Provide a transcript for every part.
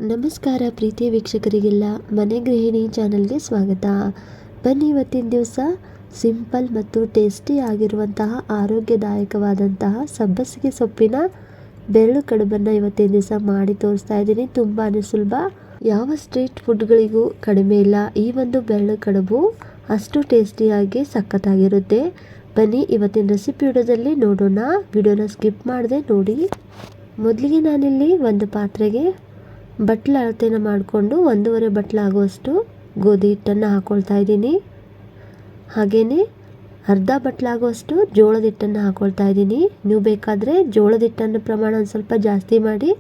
ನಮಸ್ಕಾರ ಪ್ರೀತಿಯ ವೀಕ್ಷಕರಿಗೆಲ್ಲ ಮನೆ ಗೃಹಿಣಿ ಚಾನಲ್ಗೆ ಸ್ವಾಗತ. ಬನ್ನಿ ಇವತ್ತಿನ ದಿವಸ ಸಿಂಪಲ್ ಮತ್ತು ಟೇಸ್ಟಿ ಆಗಿರುವಂತಹ ಆರೋಗ್ಯದಾಯಕವಾದಂತಹ ಸಬ್ಬಸಿಗೆ ಸೊಪ್ಪಿನ ಬೆರಳು ಕಡುಬನ್ನು ಇವತ್ತಿನ ದಿವಸ ಮಾಡಿ ತೋರಿಸ್ತಾ ಇದ್ದೀನಿ. ತುಂಬಾ ಸುಲಭ, ಯಾವ ಸ್ಟ್ರೀಟ್ ಫುಡ್ಗಳಿಗೂ ಕಡಿಮೆ ಇಲ್ಲ. ಈ ಒಂದು ಬೆರಳು ಕಡುಬು ಅಷ್ಟು ಟೇಸ್ಟಿಯಾಗಿ ಸಖತ್ತಾಗಿರುತ್ತೆ. ಬನ್ನಿ ಇವತ್ತಿನ ರೆಸಿಪಿ ವಿಡಿಯೋದಲ್ಲಿ ನೋಡೋಣ. ವಿಡಿಯೋನ ಸ್ಕಿಪ್ ಮಾಡದೆ ನೋಡಿ. ಮೊದಲಿಗೆ ನಾನಿಲ್ಲಿ ಒಂದು ಪಾತ್ರೆಗೆ ಬಟ್ಲ ಅಳತೆನ ಮಾಡಿಕೊಂಡು 1.5 ಬಟ್ಲಾಗುವಷ್ಟು ಗೋಧಿ ಹಿಟ್ಟನ್ನು ಹಾಕ್ಕೊಳ್ತಾ ಇದ್ದೀನಿ. ಹಾಗೆಯೇ ಅರ್ಧ ಬಟ್ಲಾಗುವಷ್ಟು ಜೋಳದ ಹಿಟ್ಟನ್ನು ಹಾಕ್ಕೊಳ್ತಾ ಇದ್ದೀನಿ. ನೀವು ಬೇಕಾದರೆ ಜೋಳದ ಹಿಟ್ಟನ್ನು ಪ್ರಮಾಣ ಒಂದು ಸ್ವಲ್ಪ ಜಾಸ್ತಿ ಮಾಡಿ,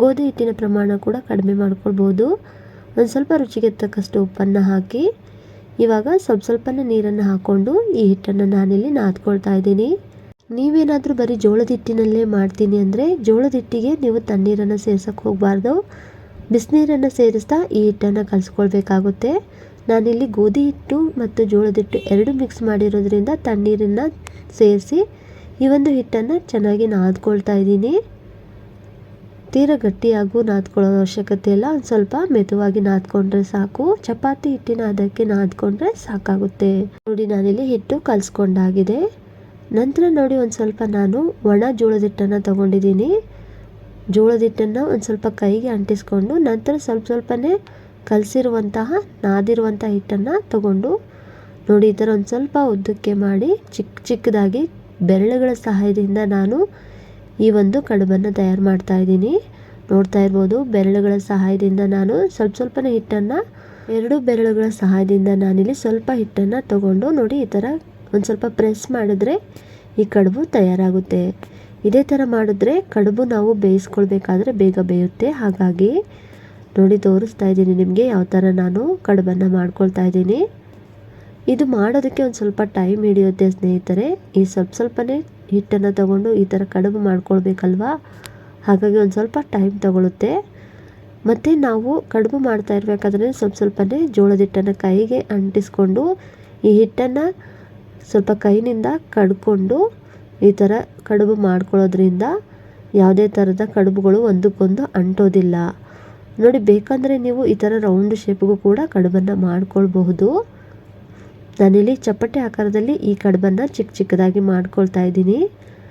ಗೋಧಿ ಹಿಟ್ಟಿನ ಪ್ರಮಾಣ ಕೂಡ ಕಡಿಮೆ ಮಾಡ್ಕೊಳ್ಬೋದು. ಒಂದು ಸ್ವಲ್ಪ ರುಚಿಗೆ ತಕ್ಕಷ್ಟು ಉಪ್ಪನ್ನು ಹಾಕಿ ಇವಾಗ ಸ್ವಲ್ಪನೇ ನೀರನ್ನು ಹಾಕ್ಕೊಂಡು ಈ ಹಿಟ್ಟನ್ನು ನಾನಿಲ್ಲಿ ನಾದ್ಕೊಳ್ತಾ ಇದ್ದೀನಿ. ನೀವೇನಾದರೂ ಬರೀ ಜೋಳದ ಹಿಟ್ಟಿನಲ್ಲೇ ಮಾಡ್ತೀನಿ ಅಂದರೆ ಜೋಳದ ಹಿಟ್ಟಿಗೆ ನೀವು ತಣ್ಣೀರನ್ನು ಸೇರ್ಸೋಕ್ಕೆ ಹೋಗಬಾರ್ದು. ಬಿಸಿನೀರನ್ನು ಸೇರಿಸ್ತಾ ಈ ಹಿಟ್ಟನ್ನು ಕಲಿಸ್ಕೊಳ್ಬೇಕಾಗುತ್ತೆ. ನಾನಿಲ್ಲಿ ಗೋಧಿ ಹಿಟ್ಟು ಮತ್ತು ಜೋಳದ ಹಿಟ್ಟು ಎರಡು ಮಿಕ್ಸ್ ಮಾಡಿರೋದ್ರಿಂದ ತಣ್ಣೀರನ್ನು ಸೇರಿಸಿ ಈ ಒಂದು ಹಿಟ್ಟನ್ನು ಚೆನ್ನಾಗಿ ನಾದ್ಕೊಳ್ತಾ ಇದ್ದೀನಿ. ತೀರಾ ಗಟ್ಟಿಯಾಗೂ ನಾದ್ಕೊಳ್ಳೋ ಅವಶ್ಯಕತೆ ಇಲ್ಲ, ಒಂದು ಸ್ವಲ್ಪ ಮೆದುವಾಗಿ ನಾದ್ಕೊಂಡ್ರೆ ಸಾಕು. ಚಪಾತಿ ಹಿಟ್ಟಿನ ಅದಕ್ಕೆ ನಾದ್ಕೊಂಡ್ರೆ ಸಾಕಾಗುತ್ತೆ. ನೋಡಿ, ನಾನಿಲ್ಲಿ ಹಿಟ್ಟು ಕಲಿಸ್ಕೊಂಡಾಗಿದೆ. ನಂತರ ನೋಡಿ, ಒಂದು ಸ್ವಲ್ಪ ನಾನು ಒಣ ಜೋಳದ ಹಿಟ್ಟನ್ನು ತಗೊಂಡಿದ್ದೀನಿ. ಜೋಳದ ಹಿಟ್ಟನ್ನು ಒಂದು ಸ್ವಲ್ಪ ಕೈಗೆ ಅಂಟಿಸ್ಕೊಂಡು ನಂತರ ಸ್ವಲ್ಪನೇ ಕಲಸಿರುವಂತಹ ನಾದಿರುವಂತಹ ಹಿಟ್ಟನ್ನು ತಗೊಂಡು ನೋಡಿ, ಈ ಥರ ಒಂದು ಸ್ವಲ್ಪ ಉದ್ದಕ್ಕೆ ಮಾಡಿ ಚಿಕ್ಕದಾಗಿ ಬೆರಳುಗಳ ಸಹಾಯದಿಂದ ನಾನು ಈ ಒಂದು ಕಡುಬನ್ನು ತಯಾರು ಮಾಡ್ತಾ ಇದ್ದೀನಿ. ನೋಡ್ತಾ ಇರ್ಬೋದು, ಬೆರಳುಗಳ ಸಹಾಯದಿಂದ ನಾನು ಸ್ವಲ್ಪನೇ ಹಿಟ್ಟನ್ನು, 2 ಬೆರಳುಗಳ ಸಹಾಯದಿಂದ ನಾನಿಲ್ಲಿ ಸ್ವಲ್ಪ ಹಿಟ್ಟನ್ನು ತಗೊಂಡು ನೋಡಿ, ಈ ಥರ ಒಂದು ಸ್ವಲ್ಪ ಪ್ರೆಸ್ ಮಾಡಿದ್ರೆ ಈ ಕಡುಬು ತಯಾರಾಗುತ್ತೆ. ಇದೇ ಥರ ಮಾಡಿದ್ರೆ ಕಡುಬು ನಾವು ಬೇಯಿಸ್ಕೊಳ್ಬೇಕಾದ್ರೆ ಬೇಗ ಬೇಯುತ್ತೆ. ಹಾಗಾಗಿ ನೋಡಿ, ತೋರಿಸ್ತಾ ಇದ್ದೀನಿ ನಿಮಗೆ ಯಾವ ಥರ ನಾನು ಕಡುಬನ್ನು ಮಾಡ್ಕೊಳ್ತಾ ಇದ್ದೀನಿ. ಇದು ಮಾಡೋದಕ್ಕೆ ಒಂದು ಸ್ವಲ್ಪ ಟೈಮ್ ಹಿಡಿಯುತ್ತೆ ಸ್ನೇಹಿತರೆ. ಈ ಸ್ವಲ್ಪನೇ ಹಿಟ್ಟನ್ನು ತಗೊಂಡು ಈ ಥರ ಕಡುಬು ಮಾಡ್ಕೊಳ್ಬೇಕಲ್ವಾ, ಹಾಗಾಗಿ ಒಂದು ಸ್ವಲ್ಪ ಟೈಮ್ ತಗೊಳುತ್ತೆ. ಮತ್ತು ನಾವು ಕಡುಬು ಮಾಡ್ತಾ ಇರಬೇಕಾದ್ರೆ ಸ್ವಲ್ಪನೇ ಜೋಳದ ಹಿಟ್ಟನ್ನು ಕೈಗೆ ಅಂಟಿಸ್ಕೊಂಡು ಈ ಹಿಟ್ಟನ್ನು ಸ್ವಲ್ಪ ಕೈನಿಂದ ಕಡ್ಕೊಂಡು ಈ ಥರ ಕಡುಬು ಮಾಡ್ಕೊಳ್ಳೋದ್ರಿಂದ ಯಾವುದೇ ಥರದ ಕಡುಬುಗಳು ಒಂದಕ್ಕೊಂದು ಅಂಟೋದಿಲ್ಲ. ನೋಡಿ, ಬೇಕಂದರೆ ನೀವು ಈ ಥರ ರೌಂಡ್ ಶೇಪ್ಗೂ ಕೂಡ ಕಡುಬನ್ನು ಮಾಡ್ಕೊಳ್ಬಹುದು. ನಾನಿಲ್ಲಿ ಚಪ್ಪಟೆ ಆಕಾರದಲ್ಲಿ ಈ ಕಡುಬನ್ನು ಚಿಕ್ಕದಾಗಿ ಮಾಡ್ಕೊಳ್ತಾ ಇದ್ದೀನಿ.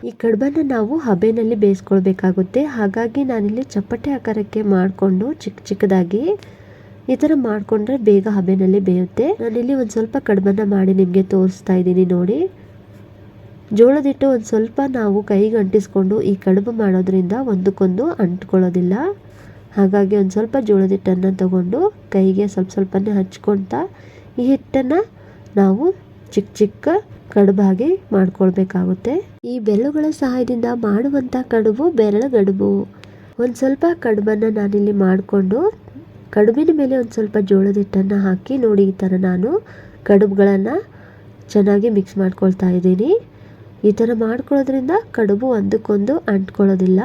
ಈ ಕಡುಬನ್ನು ನಾವು ಹಬೆಯಲ್ಲಿ ಬೇಯಿಸ್ಕೊಳ್ಬೇಕಾಗುತ್ತೆ. ಹಾಗಾಗಿ ನಾನಿಲ್ಲಿ ಚಪ್ಪಟೆ ಆಕಾರಕ್ಕೆ ಮಾಡಿಕೊಂಡು ಚಿಕ್ಕದಾಗಿ ಈ ಥರ ಮಾಡಿಕೊಂಡ್ರೆ ಬೇಗ ಹಬೆಯಲ್ಲಿ ಬೇಯುತ್ತೆ. ನಾನಿಲ್ಲಿ ಒಂದು ಸ್ವಲ್ಪ ಕಡುಬನ್ನು ಮಾಡಿ ನಿಮಗೆ ತೋರಿಸ್ತಾ ಇದ್ದೀನಿ ನೋಡಿ. ಜೋಳದ ಹಿಟ್ಟು ಒಂದು ಸ್ವಲ್ಪ ನಾವು ಕೈಗೆ ಅಂಟಿಸ್ಕೊಂಡು ಈ ಕಡುಬು ಮಾಡೋದ್ರಿಂದ ಒಂದಕ್ಕೊಂದು ಅಂಟ್ಕೊಳ್ಳೋದಿಲ್ಲ. ಹಾಗಾಗಿ ಒಂದು ಸ್ವಲ್ಪ ಜೋಳದ ಹಿಟ್ಟನ್ನು ತಗೊಂಡು ಕೈಗೆ ಸ್ವಲ್ಪನೇ ಹಚ್ಕೊಳ್ತಾ ಈ ಹಿಟ್ಟನ್ನು ನಾವು ಚಿಕ್ಕ ಕಡುಬಾಗಿ ಮಾಡ್ಕೊಳ್ಬೇಕಾಗುತ್ತೆ. ಈ ಬೆರಳುಗಳ ಸಹಾಯದಿಂದ ಮಾಡುವಂಥ ಕಡುಬು ಬೆರಳು ಕಡುಬು. ಒಂದು ಸ್ವಲ್ಪ ಕಡುಬನ್ನು ನಾನಿಲ್ಲಿ ಮಾಡಿಕೊಂಡು ಕಡುಬಿನ ಮೇಲೆ ಒಂದು ಸ್ವಲ್ಪ ಜೋಳದ ಹಿಟ್ಟನ್ನು ಹಾಕಿ ನೋಡಿ, ಈ ಥರ ನಾನು ಕಡುಬುಗಳನ್ನು ಚೆನ್ನಾಗಿ ಮಿಕ್ಸ್ ಮಾಡ್ಕೊಳ್ತಾ ಇದ್ದೀನಿ. ಈ ಥರ ಮಾಡ್ಕೊಳ್ಳೋದ್ರಿಂದ ಕಡುಬು ಒಂದಕ್ಕೊಂದು ಅಂಟ್ಕೊಳ್ಳೋದಿಲ್ಲ.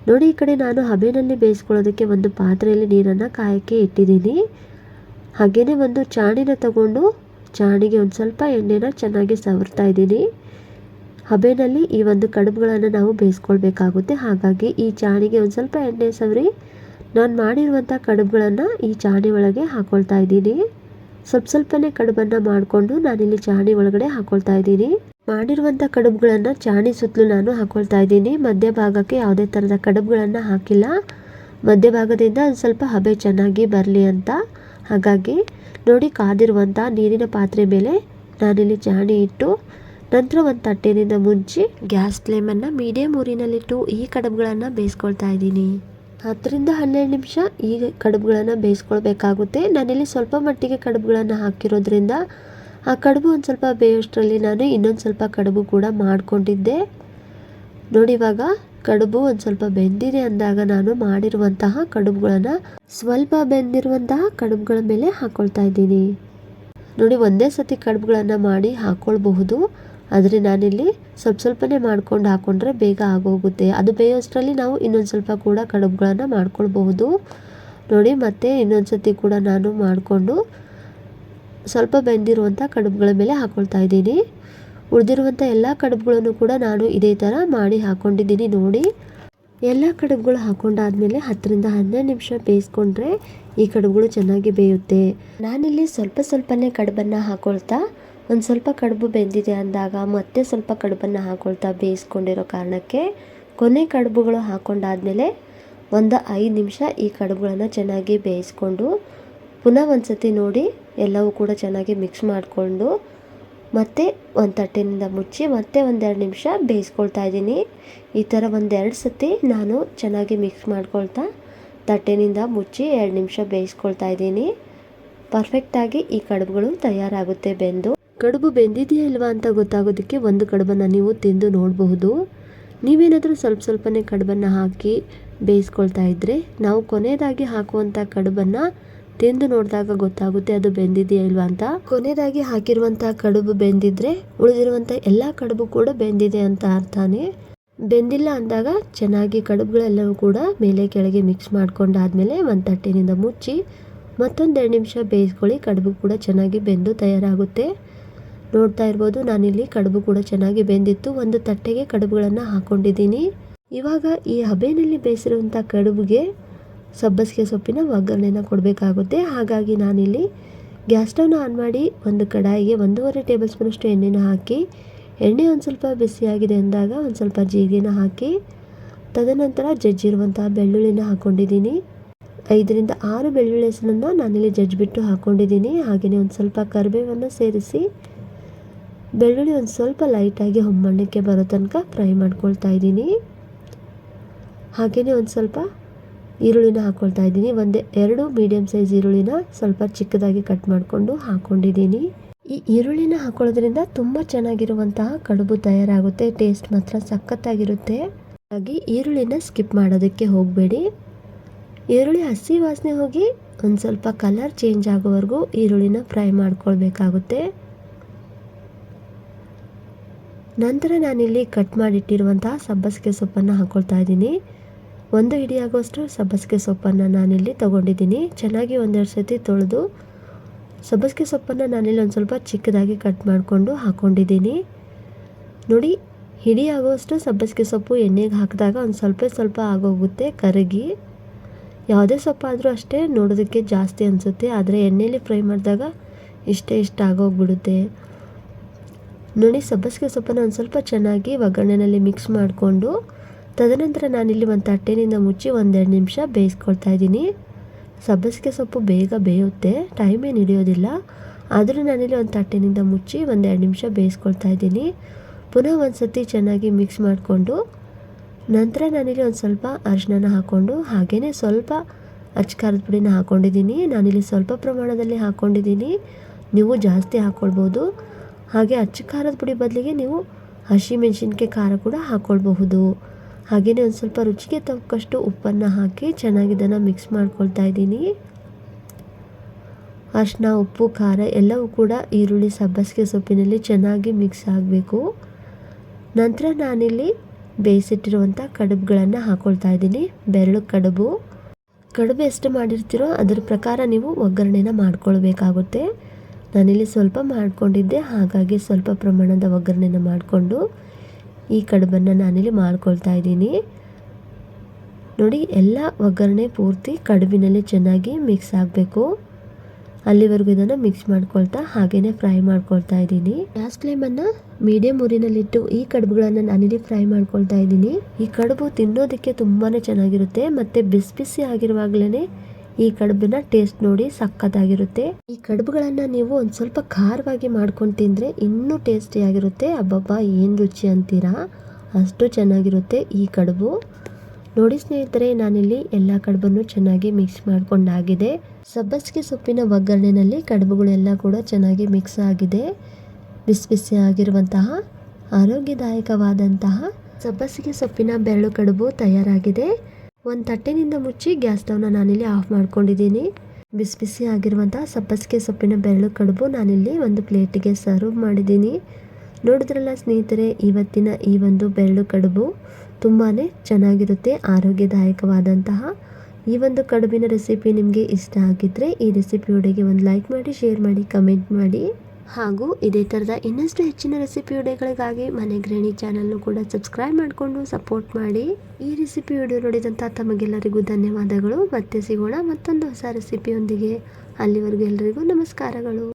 ನೋಡಿ, ಈ ಕಡೆ ನಾನು ಹಬೆಯಲ್ಲಿ ಬೇಯಿಸ್ಕೊಳ್ಳೋದಕ್ಕೆ ಒಂದು ಪಾತ್ರೆಯಲ್ಲಿ ನೀರನ್ನು ಕಾಯೋಕ್ಕೆ ಇಟ್ಟಿದ್ದೀನಿ. ಹಾಗೆಯೇ ಒಂದು ಚಾಣಿನ ತಗೊಂಡು ಚಾಣಿಗೆ ಒಂದು ಸ್ವಲ್ಪ ಎಣ್ಣೆನ ಚೆನ್ನಾಗಿ ಸವರ್ತಾ ಇದ್ದೀನಿ. ಹಬೆಯಲ್ಲಿ ಈ ಒಂದು ಕಡುಬುಗಳನ್ನು ನಾವು ಬೇಯಿಸ್ಕೊಳ್ಬೇಕಾಗುತ್ತೆ. ಹಾಗಾಗಿ ಈ ಚಾಣಿಗೆ ಒಂದು ಸ್ವಲ್ಪ ಎಣ್ಣೆ ಸವರಿ ನಾನು ಮಾಡಿರುವಂಥ ಕಡುಬುಗಳನ್ನು ಈ ಚಾಣಿ ಒಳಗೆ ಹಾಕ್ಕೊಳ್ತಾ ಇದ್ದೀನಿ. ಸ್ವಲ್ಪನೇ ಕಡುಬನ್ನು ಮಾಡಿಕೊಂಡು ನಾನಿಲ್ಲಿ ಚಾಣಿ ಒಳಗಡೆ ಹಾಕ್ಕೊಳ್ತಾ ಇದ್ದೀನಿ. ಮಾಡಿರುವಂಥ ಕಡುಬುಗಳನ್ನು ಚಾಣಿ ಸುತ್ತಲೂ ನಾನು ಹಾಕ್ಕೊಳ್ತಾ ಇದ್ದೀನಿ. ಮಧ್ಯಭಾಗಕ್ಕೆ ಯಾವುದೇ ಥರದ ಕಡುಬುಗಳನ್ನು ಹಾಕಿಲ್ಲ. ಮಧ್ಯಭಾಗದಿಂದ ಒಂದು ಸ್ವಲ್ಪ ಹಬೆ ಚೆನ್ನಾಗಿ ಬರಲಿ ಅಂತ. ಹಾಗಾಗಿ ನೋಡಿ, ಕಾದಿರುವಂಥ ನೀರಿನ ಪಾತ್ರೆ ಮೇಲೆ ನಾನಿಲ್ಲಿ ಚಾಣಿ ಇಟ್ಟು ನಂತರ ಒಂದು ತಟ್ಟೆನಿಂದ ಮುಚ್ಚಿ ಗ್ಯಾಸ್ ಫ್ಲೇಮನ್ನು ಮೀಡಿಯಂ ಊರಿನಲ್ಲಿಟ್ಟು ಈ ಕಡುಬುಗಳನ್ನು ಬೇಯಿಸ್ಕೊಳ್ತಾ ಇದ್ದೀನಿ. 10-12 ನಿಮಿಷ ಈ ಕಡುಬುಗಳನ್ನು ಬೇಯಿಸ್ಕೊಳ್ಬೇಕಾಗುತ್ತೆ. ನಾನಿಲ್ಲಿ ಸ್ವಲ್ಪ ಮಟ್ಟಿಗೆ ಕಡುಬುಗಳನ್ನು ಹಾಕಿರೋದ್ರಿಂದ ಆ ಕಡುಬು ಒಂದು ಸ್ವಲ್ಪ ಬೇಯೋಷ್ಟರಲ್ಲಿ ನಾನು ಇನ್ನೊಂದು ಸ್ವಲ್ಪ ಕಡುಬು ಕೂಡ ಮಾಡಿಕೊಂಡಿದ್ದೆ. ನೋಡಿ, ಇವಾಗ ಕಡುಬು ಒಂದು ಸ್ವಲ್ಪ ಬೆಂದಿದೆ ಅಂದಾಗ ನಾನು ಮಾಡಿರುವಂತಹ ಕಡುಬುಗಳನ್ನು ಸ್ವಲ್ಪ ಬೆಂದಿರುವಂತಹ ಕಡುಬುಗಳ ಮೇಲೆ ಹಾಕ್ಕೊಳ್ತಾ ಇದ್ದೀನಿ. ನೋಡಿ, ಒಂದೇ ಸತಿ ಕಡುಬುಗಳನ್ನು ಮಾಡಿ ಹಾಕ್ಕೊಳ್ಬಹುದು. ಆದರೆ ನಾನಿಲ್ಲಿ ಸ್ವಲ್ಪನೇ ಮಾಡ್ಕೊಂಡು ಹಾಕ್ಕೊಂಡ್ರೆ ಬೇಗ ಆಗೋಗುತ್ತೆ. ಅದು ಬೇಯೋಷ್ಟರಲ್ಲಿ ನಾವು ಇನ್ನೊಂದು ಸ್ವಲ್ಪ ಕೂಡ ಕಡುಬುಗಳನ್ನು ಮಾಡ್ಕೊಳ್ಬಹುದು. ನೋಡಿ, ಮತ್ತೆ ಇನ್ನೊಂದು ಸತಿ ಕೂಡ ನಾನು ಮಾಡಿಕೊಂಡು ಸ್ವಲ್ಪ ಬೆಂದಿರುವಂಥ ಕಡುಬುಗಳ ಮೇಲೆ ಹಾಕ್ಕೊಳ್ತಾ ಇದ್ದೀನಿ. ಉಳಿದಿರುವಂಥ ಎಲ್ಲ ಕಡುಬುಗಳನ್ನು ಕೂಡ ನಾನು ಇದೇ ಥರ ಮಾಡಿ ಹಾಕ್ಕೊಂಡಿದ್ದೀನಿ. ನೋಡಿ, ಎಲ್ಲ ಕಡುಬುಗಳು ಹಾಕೊಂಡಾದ್ಮೇಲೆ 10-12 ನಿಮಿಷ ಬೇಯಿಸ್ಕೊಂಡ್ರೆ ಈ ಕಡುಬುಗಳು ಚೆನ್ನಾಗಿ ಬೇಯುತ್ತೆ. ನಾನಿಲ್ಲಿ ಸ್ವಲ್ಪನೇ ಕಡುಬನ್ನು ಹಾಕೊಳ್ತಾ ಒಂದು ಸ್ವಲ್ಪ ಕಡುಬು ಬೆಂದಿದೆ ಅಂದಾಗ ಮತ್ತೆ ಸ್ವಲ್ಪ ಕಡುಬನ್ನು ಹಾಕೊಳ್ತಾ ಬೇಯಿಸ್ಕೊಂಡಿರೋ ಕಾರಣಕ್ಕೆ ಕೊನೆ ಕಡುಬುಗಳು ಹಾಕೊಂಡಾದ್ಮೇಲೆ ಒಂದು 5 ನಿಮಿಷ ಈ ಕಡುಬುಗಳನ್ನು ಚೆನ್ನಾಗಿ ಬೇಯಿಸ್ಕೊಂಡು ಪುನಃ ಒಂದು ಸತಿ ನೋಡಿ ಎಲ್ಲವೂ ಕೂಡ ಚೆನ್ನಾಗಿ ಮಿಕ್ಸ್ ಮಾಡಿಕೊಂಡು ಮತ್ತೆ ಒಂದು ತಟ್ಟೆನಿಂದ ಮುಚ್ಚಿ ಮತ್ತೆ 1-2 ನಿಮಿಷ ಬೇಯಿಸ್ಕೊಳ್ತಾ ಇದ್ದೀನಿ. ಈ ಥರ 1-2 ಸತಿ ನಾನು ಚೆನ್ನಾಗಿ ಮಿಕ್ಸ್ ಮಾಡ್ಕೊಳ್ತಾ ತಟ್ಟೆನಿಂದ ಮುಚ್ಚಿ 2 ನಿಮಿಷ ಬೇಯಿಸ್ಕೊಳ್ತಾ ಇದ್ದೀನಿ. ಪರ್ಫೆಕ್ಟಾಗಿ ಈ ಕಡುಬುಗಳು ತಯಾರಾಗುತ್ತೆ ಬೆಂದು. ಕಡುಬು ಬೆಂದಿದೆಯಾ ಇಲ್ವಾ ಅಂತ ಗೊತ್ತಾಗೋದಕ್ಕೆ ಒಂದು ಕಡುಬನ್ನು ನೀವು ತಿಂದು ನೋಡಬಹುದು. ನೀವೇನಾದರೂ ಸ್ವಲ್ಪನೇ ಕಡುಬನ್ನು ಹಾಕಿ ಬೇಯಿಸ್ಕೊಳ್ತಾ ಇದ್ದರೆ ನಾವು ಕೊನೆಯದಾಗಿ ಹಾಕುವಂಥ ಕಡುಬನ್ನು ತಿಂದು ನೋಡಿದಾಗ ಗೊತ್ತಾಗುತ್ತೆ ಅದು ಬೆಂದಿದೆಯಾ ಇಲ್ವಾ ಅಂತ. ಕೊನೆಯದಾಗಿ ಹಾಕಿರುವಂಥ ಕಡುಬು ಬೆಂದಿದ್ರೆ ಉಳಿದಿರುವಂಥ ಎಲ್ಲ ಕಡುಬು ಕೂಡ ಬೆಂದಿದೆ ಅಂತ ಅರ್ಥನೇ. ಬೆಂದಿಲ್ಲ ಅಂದಾಗ ಚೆನ್ನಾಗಿ ಕಡುಬುಗಳೆಲ್ಲವೂ ಕೂಡ ಮೇಲೆ ಕೆಳಗೆ ಮಿಕ್ಸ್ ಮಾಡ್ಕೊಂಡಾದ್ಮೇಲೆ ಒಂದು ತಟ್ಟೆನಿಂದ ಮುಚ್ಚಿ ಮತ್ತೊಂದು 2 ನಿಮಿಷ ಬೇಯಿಸ್ಕೊಳ್ಳಿ. ಕಡುಬು ಕೂಡ ಚೆನ್ನಾಗಿ ಬೆಂದು ತಯಾರಾಗುತ್ತೆ. ನೋಡ್ತಾ ಇರ್ಬೋದು ನಾನಿಲ್ಲಿ ಕಡುಬು ಕೂಡ ಚೆನ್ನಾಗಿ ಬೆಂದಿತ್ತು. ಒಂದು ತಟ್ಟೆಗೆ ಕಡುಬುಗಳನ್ನು ಹಾಕೊಂಡಿದ್ದೀನಿ. ಇವಾಗ ಈ ಹಬೆಯಲ್ಲಿ ಬೇಯಿಸಿರುವಂಥ ಕಡುಬಿಗೆ ಸಬ್ಬಸಿಗೆ ಸೊಪ್ಪಿನ ಒಗ್ಗರಣೆನ ಕೊಡಬೇಕಾಗುತ್ತೆ. ಹಾಗಾಗಿ ನಾನಿಲ್ಲಿ ಗ್ಯಾಸ್ ಸ್ಟವ್ನ ಆನ್ ಮಾಡಿ ಒಂದು ಕಡಾಯಿಗೆ 1.5 ಟೇಬಲ್ ಸ್ಪೂನಷ್ಟು ಎಣ್ಣೆನ ಹಾಕಿ ಎಣ್ಣೆ ಒಂದು ಸ್ವಲ್ಪ ಬಿಸಿಯಾಗಿದೆ ಅಂದಾಗ ಒಂದು ಸ್ವಲ್ಪ ಜೀರಿಗೆನ ಹಾಕಿ ತದನಂತರ ಜಜ್ಜಿರುವಂಥ ಬೆಳ್ಳುಳ್ಳಿನ ಹಾಕ್ಕೊಂಡಿದ್ದೀನಿ. 5-6 ಬೆಳ್ಳುಳ್ಳಿ ಹೆಸರನ್ನು ನಾನಿಲ್ಲಿ ಜಜ್ಜಿಬಿಟ್ಟು ಹಾಕ್ಕೊಂಡಿದ್ದೀನಿ. ಹಾಗೆಯೇ ಒಂದು ಸ್ವಲ್ಪ ಕರಿಬೇವನ್ನು ಸೇರಿಸಿ ಬೆಳ್ಳುಳ್ಳಿ ಒಂದು ಸ್ವಲ್ಪ ಲೈಟಾಗಿ ಹೊಂಬಣ್ಣಕ್ಕೆ ಬರೋ ತನಕ ಫ್ರೈ ಮಾಡ್ಕೊಳ್ತಾ ಇದ್ದೀನಿ. ಹಾಗೆಯೇ ಒಂದು ಸ್ವಲ್ಪ ಈರುಳ್ಳಿನ ಹಾಕ್ಕೊಳ್ತಾ ಇದ್ದೀನಿ. 2 ಮೀಡಿಯಮ್ ಸೈಜ್ ಈರುಳ್ಳಿನ ಸ್ವಲ್ಪ ಚಿಕ್ಕದಾಗಿ ಕಟ್ ಮಾಡಿಕೊಂಡು ಹಾಕ್ಕೊಂಡಿದ್ದೀನಿ. ಈ ಈರುಳ್ಳಿನ ಹಾಕೊಳ್ಳೋದ್ರಿಂದ ತುಂಬ ಚೆನ್ನಾಗಿರುವಂತಹ ಕಡುಬು ತಯಾರಾಗುತ್ತೆ. ಟೇಸ್ಟ್ ಮಾತ್ರ ಸಖತ್ತಾಗಿರುತ್ತೆ. ಹಾಗಾಗಿ ಈರುಳ್ಳಿನ ಸ್ಕಿಪ್ ಮಾಡೋದಕ್ಕೆ ಹೋಗಬೇಡಿ. ಈರುಳ್ಳಿ ಹಸಿ ವಾಸನೆ ಹೋಗಿ ಒಂದು ಸ್ವಲ್ಪ ಕಲರ್ ಚೇಂಜ್ ಆಗೋವರೆಗೂ ಈರುಳ್ಳಿನ ಫ್ರೈ ಮಾಡ್ಕೊಳ್ಬೇಕಾಗುತ್ತೆ. ನಂತರ ನಾನಿಲ್ಲಿ ಕಟ್ ಮಾಡಿಟ್ಟಿರುವಂತಹ ಸಬ್ಬಸಿಗೆ ಸೊಪ್ಪನ್ನು ಹಾಕ್ಕೊಳ್ತಾ ಇದ್ದೀನಿ. 1 ಹಿಡಿ ಆಗುವಷ್ಟು ಸಬ್ಬಸಿಗೆ ಸೊಪ್ಪನ್ನು ನಾನಿಲ್ಲಿ ತೊಗೊಂಡಿದ್ದೀನಿ. ಚೆನ್ನಾಗಿ 1-2 ಸತಿ ತೊಳೆದು ಸಬ್ಬಸಿಗೆ ಸೊಪ್ಪನ್ನು ನಾನಿಲ್ಲಿ ಒಂದು ಸ್ವಲ್ಪ ಚಿಕ್ಕದಾಗಿ ಕಟ್ ಮಾಡಿಕೊಂಡು ಹಾಕ್ಕೊಂಡಿದ್ದೀನಿ. ನೋಡಿ, ಹಿಡಿ ಆಗುವಷ್ಟು ಸಬ್ಬಸಿಗೆ ಸೊಪ್ಪು ಎಣ್ಣೆಗೆ ಹಾಕಿದಾಗ ಒಂದು ಸ್ವಲ್ಪ ಆಗೋಗುತ್ತೆ ಕರಗಿ. ಯಾವುದೇ ಸೊಪ್ಪಾದರೂ ಅಷ್ಟೇ ನೋಡೋದಕ್ಕೆ ಜಾಸ್ತಿ ಅನಿಸುತ್ತೆ, ಆದರೆ ಎಣ್ಣೆಯಲ್ಲಿ ಫ್ರೈ ಮಾಡಿದಾಗ ಇಷ್ಟ ಆಗೋಗ್ಬಿಡುತ್ತೆ. ನೋಡಿ, ಸಬ್ಬಸಿಗೆ ಸೊಪ್ಪನ್ನು ಒಂದು ಸ್ವಲ್ಪ ಚೆನ್ನಾಗಿ ಒಗ್ಗರಣೆಯಲ್ಲಿ ಮಿಕ್ಸ್ ಮಾಡಿಕೊಂಡು ತದನಂತರ ನಾನಿಲ್ಲಿ ಒಂದು ತಟ್ಟೆನಿಂದ ಮುಚ್ಚಿ 1-2 ನಿಮಿಷ ಬೇಯಿಸ್ಕೊಳ್ತಾ ಇದ್ದೀನಿ. ಸಬ್ಬಸಿಗೆ ಸೊಪ್ಪು ಬೇಗ ಬೇಯುತ್ತೆ, ಟೈಮ್ ಏನು ಹಿಡಿಯೋದಿಲ್ಲ. ಆದರೂ ನಾನಿಲ್ಲಿ ಒಂದು ತಟ್ಟೆನಿಂದ ಮುಚ್ಚಿ 1-2 ನಿಮಿಷ ಬೇಯಿಸ್ಕೊಳ್ತಾ ಇದ್ದೀನಿ. ಪುನಃ ಒಂದು ಸತಿ ಚೆನ್ನಾಗಿ ಮಿಕ್ಸ್ ಮಾಡಿಕೊಂಡು ನಂತರ ನಾನಿಲ್ಲಿ ಒಂದು ಸ್ವಲ್ಪ ಅರಿಶಿನ ಹಾಕ್ಕೊಂಡು ಹಾಗೆಯೇ ಸ್ವಲ್ಪ ಅಚ್ಚಕಾರದ ಪುಡಿನ ಹಾಕ್ಕೊಂಡಿದ್ದೀನಿ. ನಾನಿಲ್ಲಿ ಸ್ವಲ್ಪ ಪ್ರಮಾಣದಲ್ಲಿ ಹಾಕ್ಕೊಂಡಿದ್ದೀನಿ, ನೀವು ಜಾಸ್ತಿ ಹಾಕ್ಕೊಳ್ಬೋದು. ಹಾಗೆ ಅಚ್ಚ ಖಾರದ ಪುಡಿ ಬದಲಿಗೆ ನೀವು ಹಸಿಮೆಣಸಿನ್ಕಾಯಿ ಖಾರ ಕೂಡ ಹಾಕ್ಕೊಳ್ಬಹುದು. ಹಾಗೆಯೇ ಒಂದು ಸ್ವಲ್ಪ ರುಚಿಗೆ ತಕ್ಕಷ್ಟು ಉಪ್ಪನ್ನು ಹಾಕಿ ಚೆನ್ನಾಗಿ ಇದನ್ನು ಮಿಕ್ಸ್ ಮಾಡ್ಕೊಳ್ತಾ ಇದ್ದೀನಿ. ಅರಿಶಿನ, ಉಪ್ಪು, ಖಾರ ಎಲ್ಲವೂ ಕೂಡ ಈರುಳ್ಳಿ ಸಬ್ಬಸಿಗೆ ಸೊಪ್ಪಿನಲ್ಲಿ ಚೆನ್ನಾಗಿ ಮಿಕ್ಸ್ ಆಗಬೇಕು. ನಂತರ ನಾನಿಲ್ಲಿ ಬೇಯಿಸಿಟ್ಟಿರುವಂಥ ಕಡುಬುಗಳನ್ನು ಹಾಕ್ಕೊಳ್ತಾ ಇದ್ದೀನಿ. ಬೆರಳು ಕಡುಬು ಎಷ್ಟು ಮಾಡಿರ್ತೀರೋ ಅದರ ಪ್ರಕಾರ ನೀವು ಒಗ್ಗರಣೆನ ಮಾಡ್ಕೊಳ್ಬೇಕಾಗುತ್ತೆ. ನಾನಿಲ್ಲಿ ಸ್ವಲ್ಪ ಮಾಡ್ಕೊಂಡಿದ್ದೆ, ಹಾಗಾಗಿ ಸ್ವಲ್ಪ ಪ್ರಮಾಣದ ಒಗ್ಗರಣೆನ ಮಾಡಿಕೊಂಡು ಈ ಕಡುಬನ್ನು ನಾನಿಲ್ಲಿ ಮಾಡ್ಕೊಳ್ತಾ ಇದ್ದೀನಿ. ನೋಡಿ, ಎಲ್ಲ ಒಗ್ಗರಣೆ ಪೂರ್ತಿ ಕಡುಬಿನಲ್ಲಿ ಚೆನ್ನಾಗಿ ಮಿಕ್ಸ್ ಆಗಬೇಕು. ಅಲ್ಲಿವರೆಗೂ ಇದನ್ನು ಮಿಕ್ಸ್ ಮಾಡ್ಕೊಳ್ತಾ ಹಾಗೆಯೇ ಫ್ರೈ ಮಾಡ್ಕೊಳ್ತಾ ಇದ್ದೀನಿ. ಗ್ಯಾಸ್ ಫ್ಲೇಮನ್ನು ಮೀಡಿಯಂ ಉರಿನಲ್ಲಿಟ್ಟು ಈ ಕಡುಬುಗಳನ್ನು ನಾನಿಲ್ಲಿ ಫ್ರೈ ಮಾಡ್ಕೊಳ್ತಾ ಇದ್ದೀನಿ. ಈ ಕಡುಬು ತಿನ್ನೋದಕ್ಕೆ ತುಂಬಾ ಚೆನ್ನಾಗಿರುತ್ತೆ ಮತ್ತು ಬಿಸಿ ಆಗಿರುವಾಗಲೇ ಈ ಕಡುಬಿನ ಟೇಸ್ಟ್ ನೋಡಿ ಸಖತ್ತಾಗಿರುತ್ತೆ. ಈ ಕಡುಬುಗಳನ್ನು ನೀವು ಒಂದು ಸ್ವಲ್ಪ ಖಾರವಾಗಿ ಮಾಡ್ಕೊಂಡು ತಿಂದರೆ ಇನ್ನೂ ಟೇಸ್ಟಿಯಾಗಿರುತ್ತೆ. ಅಬ್ಬಬ್ಬಾ, ಏನು ರುಚಿ ಅಂತೀರಾ, ಅಷ್ಟು ಚೆನ್ನಾಗಿರುತ್ತೆ ಈ ಕಡುಬು. ನೋಡಿ ಸ್ನೇಹಿತರೆ, ನಾನಿಲ್ಲಿ ಎಲ್ಲ ಕಡುಬನ್ನು ಚೆನ್ನಾಗಿ ಮಿಕ್ಸ್ ಮಾಡ್ಕೊಂಡಾಗಿದೆ. ಸಬ್ಬಸಿಗೆ ಸೊಪ್ಪಿನ ಒಗ್ಗರಣೆನಲ್ಲಿ ಕಡುಬುಗಳೆಲ್ಲ ಕೂಡ ಚೆನ್ನಾಗಿ ಮಿಕ್ಸ್ ಆಗಿದೆ. ಬಿಸಿ ಆಗಿರುವಂತಹ ಆರೋಗ್ಯದಾಯಕವಾದಂತಹ ಸಬ್ಬಸಿಗೆ ಸೊಪ್ಪಿನ ಬೆರಳು ಕಡುಬು ತಯಾರಾಗಿದೆ. ಒಂದು ತಟ್ಟೆನಿಂದ ಮುಚ್ಚಿ ಗ್ಯಾಸ್ ಸ್ಟವ್ನ ನಾನಿಲ್ಲಿ ಆಫ್ ಮಾಡ್ಕೊಂಡಿದ್ದೀನಿ. ಬಿಸಿ ಆಗಿರುವಂತಹ ಸಬ್ಬಸಿಗೆ ಸೊಪ್ಪಿನ ಬೆರಳು ಕಡುಬು ನಾನಿಲ್ಲಿ ಒಂದು ಪ್ಲೇಟಿಗೆ ಸರ್ವ್ ಮಾಡಿದ್ದೀನಿ. ನೋಡಿದ್ರಲ್ಲ ಸ್ನೇಹಿತರೆ, ಇವತ್ತಿನ ಈ ಒಂದು ಬೆರಳು ಕಡುಬು ತುಂಬಾ ಚೆನ್ನಾಗಿರುತ್ತೆ, ಆರೋಗ್ಯದಾಯಕವಾದಂತಹ ಈ ಒಂದು ಕಡುಬಿನ ರೆಸಿಪಿ ನಿಮಗೆ ಇಷ್ಟ ಆಗಿದ್ದರೆ ಈ ರೆಸಿಪಿ ಒಳಗೆ ಒಂದು ಲೈಕ್ ಮಾಡಿ, ಶೇರ್ ಮಾಡಿ, ಕಮೆಂಟ್ ಮಾಡಿ. ಹಾಗೂ ಇದೇ ಥರದ ಇನ್ನಷ್ಟು ಹೆಚ್ಚಿನ ರೆಸಿಪಿ ವಿಡಿಯೋಗಳಿಗಾಗಿ ಮನೆ ಗೃಹಿಣಿ ಚಾನಲ್ನು ಕೂಡ ಸಬ್ಸ್ಕ್ರೈಬ್ ಮಾಡಿಕೊಂಡು ಸಪೋರ್ಟ್ ಮಾಡಿ. ಈ ರೆಸಿಪಿ ವಿಡಿಯೋ ನೋಡಿದಂಥ ತಮಗೆಲ್ಲರಿಗೂ ಧನ್ಯವಾದಗಳು. ಮತ್ತೆ ಸಿಗೋಣ ಮತ್ತೊಂದು ಹೊಸ ರೆಸಿಪಿಯೊಂದಿಗೆ. ಅಲ್ಲಿವರೆಗೂ ಎಲ್ಲರಿಗೂ ನಮಸ್ಕಾರಗಳು.